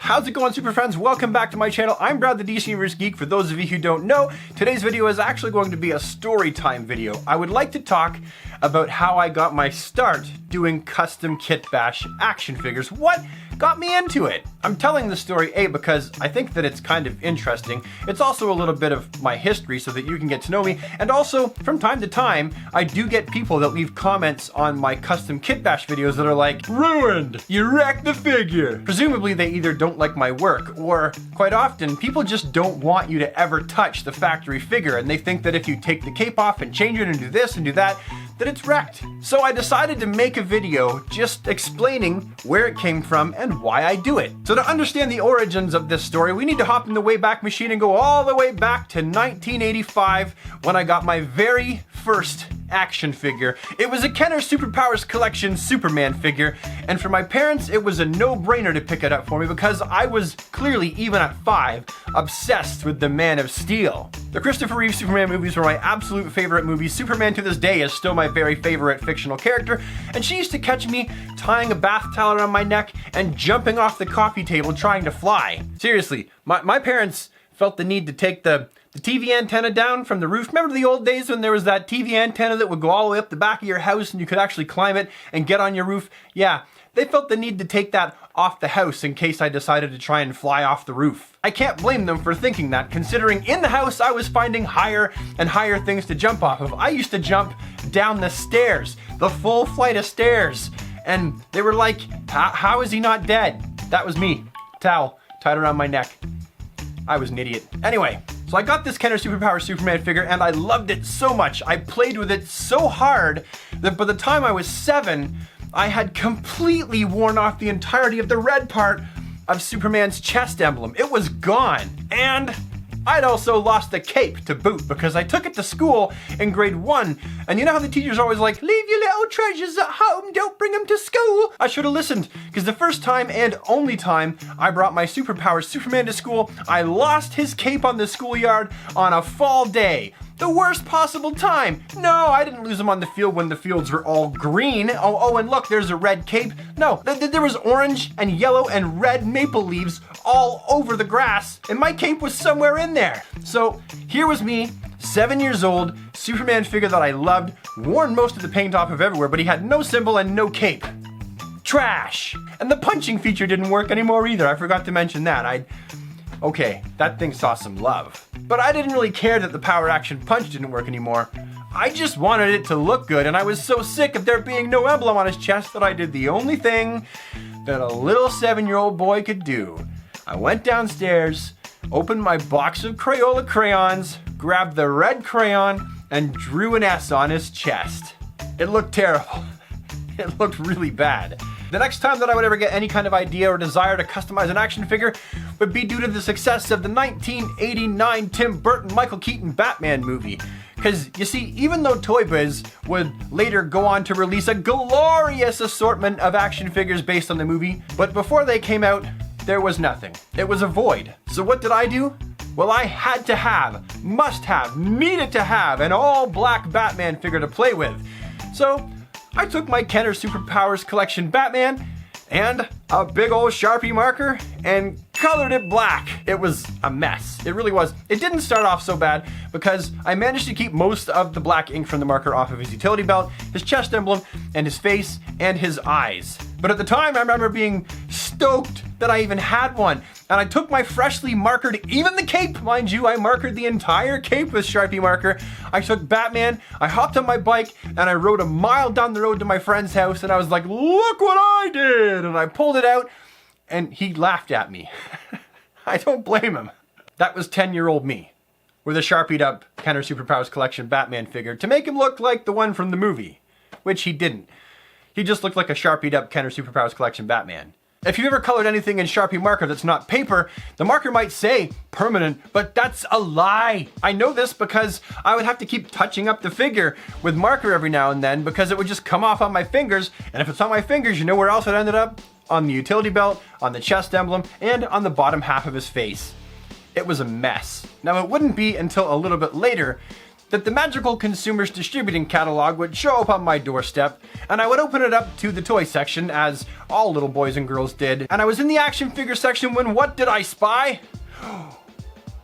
How's it going, super friends? Welcome back to my channel. I'm Brad, the DC Universe Geek. For those of you who don't know, today's video is actually going to be a story time video. I would like to talk about how I got my start doing custom kitbash action figures. What got me into it? I'm telling this story, A, because I think that it's kind of interesting. It's also a little bit of my history so that you can get to know me. And also, from time to time, I do get people that leave comments on my custom kitbash videos that are like, ruined! You wrecked the figure! Presumably they either don't like my work, or quite often, people just don't want you to ever touch the factory figure, and they think that if you take the cape off and change it and do this and do that it's wrecked. So I decided to make a video just explaining where it came from and why I do it. So to understand the origins of this story, we need to hop in the Wayback Machine and go all the way back to 1985 when I got my very first action figure. It was a Kenner Superpowers Collection Superman figure, and for my parents it was a no-brainer to pick it up for me because I was clearly, even at 5, obsessed with the Man of Steel. The Christopher Reeve Superman movies were my absolute favorite movies. Superman to this day is still my very favorite fictional character, and she used to catch me tying a bath towel around my neck and jumping off the coffee table trying to fly. Seriously, my parents felt the need to take the TV antenna down from the roof. Remember the old days when there was that TV antenna that would go all the way up the back of your house and you could actually climb it and get on your roof? Yeah, they felt the need to take that off the house in case I decided to try and fly off the roof. I can't blame them for thinking that, considering in the house I was finding higher and higher things to jump off of. I used to jump down the stairs, the full flight of stairs, and they were like, how is he not dead? That was me. Towel tied around my neck. I was an idiot. Anyway, so I got this Kenner Superpower Superman figure and I loved it so much. I played with it so hard that by the time I was 7, I had completely worn off the entirety of the red part of Superman's chest emblem. It was gone. And I'd also lost the cape to boot because I took it to school in grade 1. And you know how the teacher's always like, leave your little treasures at home, don't bring them to school? I should have listened, because the first time and only time I brought my Superpower Superman to school, I lost his cape on the schoolyard on a fall day. The worst possible time. No, I didn't lose him on the field when the fields were all green. Oh, and look, there's a red cape. No, there was orange and yellow and red maple leaves all over the grass, and my cape was somewhere in there. So here was me, 7 years old, Superman figure that I loved, worn most of the paint off of everywhere, but he had no symbol and no cape. Trash. And the punching feature didn't work anymore either. I forgot to mention that. Okay, that thing saw some love. But I didn't really care that the power action punch didn't work anymore. I just wanted it to look good, and I was so sick of there being no emblem on his chest that I did the only thing that a little 7-year-old boy could do. I went downstairs, opened my box of Crayola crayons, grabbed the red crayon, and drew an S on his chest. It looked terrible. It looked really bad. The next time that I would ever get any kind of idea or desire to customize an action figure would be due to the success of the 1989 Tim Burton Michael Keaton Batman movie. Because, you see, even though Toy Biz would later go on to release a glorious assortment of action figures based on the movie, but before they came out, there was nothing. It was a void. So what did I do? Well, I had to have, must have, needed to have an all-black Batman figure to play with. So I took my Kenner Superpowers Collection Batman and a big old Sharpie marker and colored it black. It was a mess. It really was. It didn't start off so bad because I managed to keep most of the black ink from the marker off of his utility belt, his chest emblem, and his face and his eyes. But at the time, I remember being stoked that I even had one. And I took my freshly markered, even the cape, mind you, I markered the entire cape with Sharpie marker. I took Batman, I hopped on my bike, and I rode a mile down the road to my friend's house, and I was like, look what I did! And I pulled it out, and he laughed at me. I don't blame him. That was 10-year-old me, with a Sharpied up Kenner Superpowers Collection Batman figure to make him look like the one from the movie, which he didn't. He just looked like a Sharpied up Kenner Superpowers Collection Batman. If you've ever colored anything in Sharpie marker that's not paper, the marker might say permanent, but that's a lie. I know this because I would have to keep touching up the figure with marker every now and then because it would just come off on my fingers, and if it's on my fingers, you know where else it ended up? On the utility belt, on the chest emblem, and on the bottom half of his face. It was a mess. Now, it wouldn't be until a little bit later that the magical Consumers Distributing catalog would show up on my doorstep, and I would open it up to the toy section, as all little boys and girls did, and I was in the action figure section when what did I spy?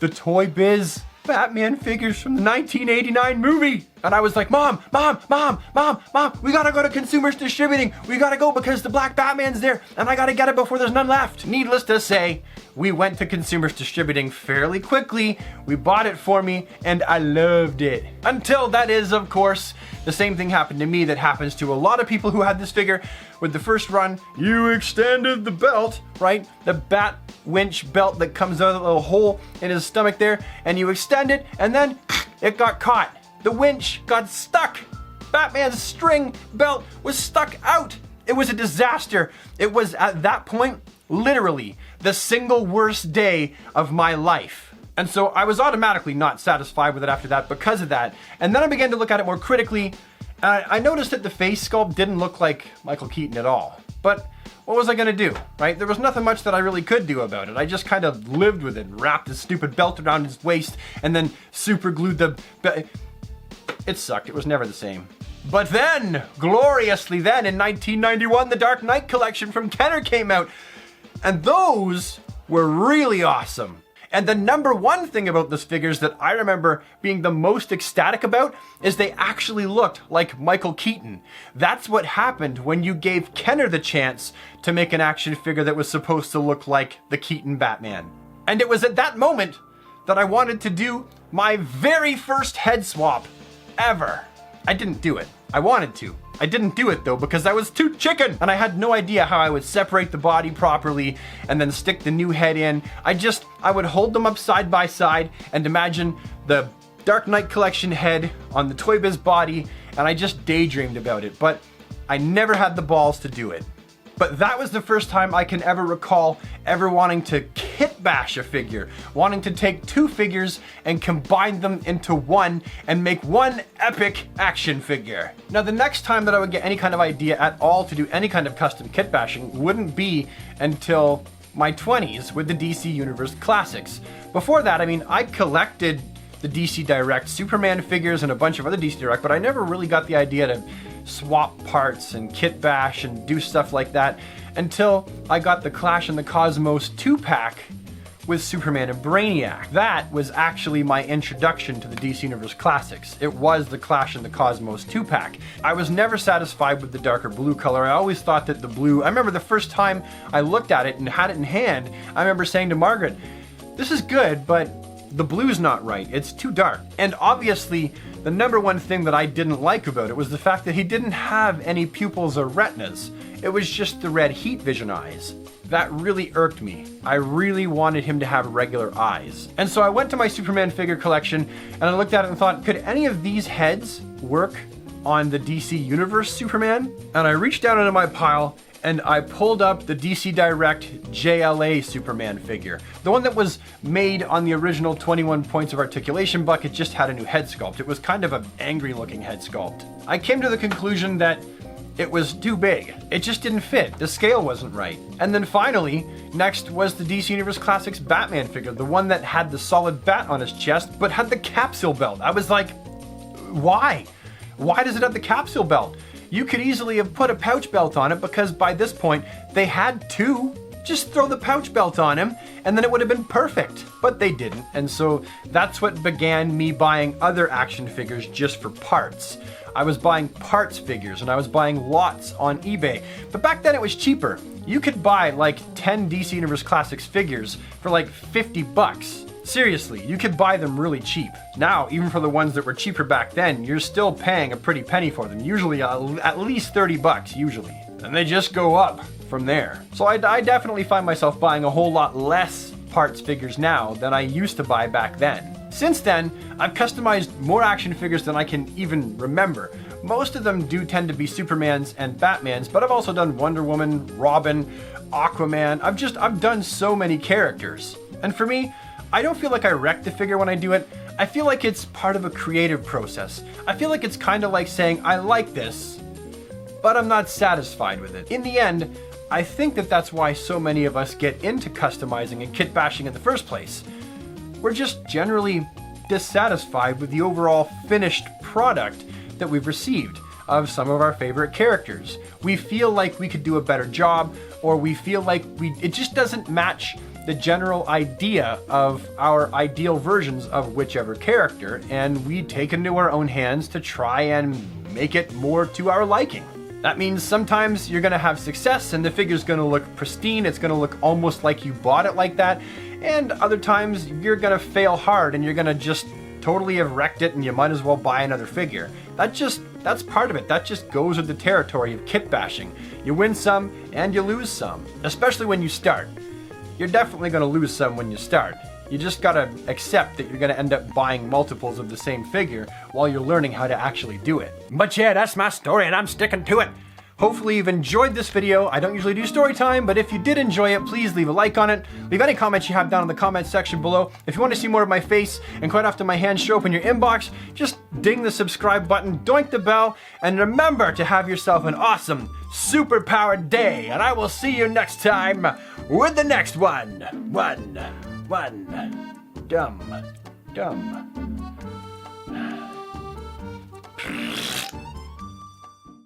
The Toy Biz Batman figures from the 1989 movie. And I was like, Mom, we gotta go to Consumers Distributing. We gotta go because the Black Batman's there and I gotta get it before there's none left. Needless to say, we went to Consumers Distributing fairly quickly. We bought it for me and I loved it. Until that is, of course, the same thing happened to me that happens to a lot of people who had this figure. With the first run, you extended the belt, right? The bat winch belt that comes out of the little hole in his stomach there, and you extend it and then it got caught. The winch got stuck. Batman's string belt was stuck out. It was a disaster. It was at that point, literally, the single worst day of my life. And so I was automatically not satisfied with it after that because of that. And then I began to look at it more critically. And I noticed that the face sculpt didn't look like Michael Keaton at all. But what was I gonna do, right? There was nothing much that I really could do about it. I just kind of lived with it, wrapped his stupid belt around his waist, and then super glued the... It sucked. It was never the same. But then, gloriously then, in 1991, the Dark Knight collection from Kenner came out. And those were really awesome. And the number one thing about those figures that I remember being the most ecstatic about is they actually looked like Michael Keaton. That's what happened when you gave Kenner the chance to make an action figure that was supposed to look like the Keaton Batman. And it was at that moment that I wanted to do my very first head swap ever. I didn't do it. I wanted to. I didn't do it though because I was too chicken and I had no idea how I would separate the body properly and then stick the new head in. I would hold them up side by side and imagine the Dark Knight collection head on the Toy Biz body, and I just daydreamed about it, but I never had the balls to do it. But that was the first time I can ever recall ever wanting to kitbash a figure, wanting to take two figures and combine them into one and make one epic action figure. Now, the next time that I would get any kind of idea at all to do any kind of custom kitbashing wouldn't be until my 20s with the DC Universe Classics. Before that, I mean, I collected the DC Direct Superman figures and a bunch of other DC Direct, but I never really got the idea to swap parts and kitbash and do stuff like that until I got the Clash in the Cosmos 2-pack with Superman and Brainiac. That was actually my introduction to the DC Universe Classics. It was the Clash in the Cosmos 2-pack. I was never satisfied with the darker blue color. I always thought that the blue... I remember the first time I looked at it and had it in hand, I remember saying to Margaret, this is good, but the blue's not right. It's too dark. And obviously, the number one thing that I didn't like about it was the fact that he didn't have any pupils or retinas. It was just the red heat vision eyes. That really irked me. I really wanted him to have regular eyes. And so I went to my Superman figure collection and I looked at it and thought, could any of these heads work on the DC Universe Superman? And I reached down into my pile and I pulled up the DC Direct JLA Superman figure. The one that was made on the original 21 points of articulation buck. It just had a new head sculpt. It was kind of an angry looking head sculpt. I came to the conclusion that it was too big. It just didn't fit. The scale wasn't right. And then finally, next was the DC Universe Classics Batman figure, the one that had the solid bat on his chest, but had the capsule belt. I was like, why? Why does it have the capsule belt? You could easily have put a pouch belt on it because by this point, they had two. Just throw the pouch belt on him and then it would have been perfect. But they didn't. And so that's what began me buying other action figures just for parts. I was buying parts figures and I was buying lots on eBay. But back then it was cheaper. You could buy like 10 DC Universe Classics figures for like 50 bucks. Seriously, you could buy them really cheap. Now, even for the ones that were cheaper back then, you're still paying a pretty penny for them. Usually at least 30 bucks, usually. And they just go up from there. So I definitely find myself buying a whole lot less parts figures now than I used to buy back then. Since then, I've customized more action figures than I can even remember. Most of them do tend to be Supermans and Batmans, but I've also done Wonder Woman, Robin, Aquaman. I've done so many characters. And for me, I don't feel like I wreck the figure when I do it. I feel like it's part of a creative process. I feel like it's kind of like saying, I like this, but I'm not satisfied with it. In the end, I think that that's why so many of us get into customizing and kit bashing in the first place. We're just generally dissatisfied with the overall finished product that we've received of some of our favorite characters. We feel like we could do a better job, or we feel like it just doesn't match the general idea of our ideal versions of whichever character, and we take into our own hands to try and make it more to our liking. That means sometimes you're gonna have success and the figure's gonna look pristine, it's gonna look almost like you bought it like that, and other times you're gonna fail hard and you're gonna just totally have wrecked it and you might as well buy another figure. That's part of it. That just goes with the territory of kit bashing. You win some and you lose some, especially when you start. You're definitely gonna lose some when you start. You just gotta accept that you're gonna end up buying multiples of the same figure while you're learning how to actually do it. But yeah, that's my story and I'm sticking to it. Hopefully you've enjoyed this video. I don't usually do story time, but if you did enjoy it, please leave a like on it. Leave any comments you have down in the comments section below. If you want to see more of my face and quite often my hands show up in your inbox, just ding the subscribe button, doink the bell, and remember to have yourself an awesome, superpowered day. And I will see you next time with the next one. Dumb.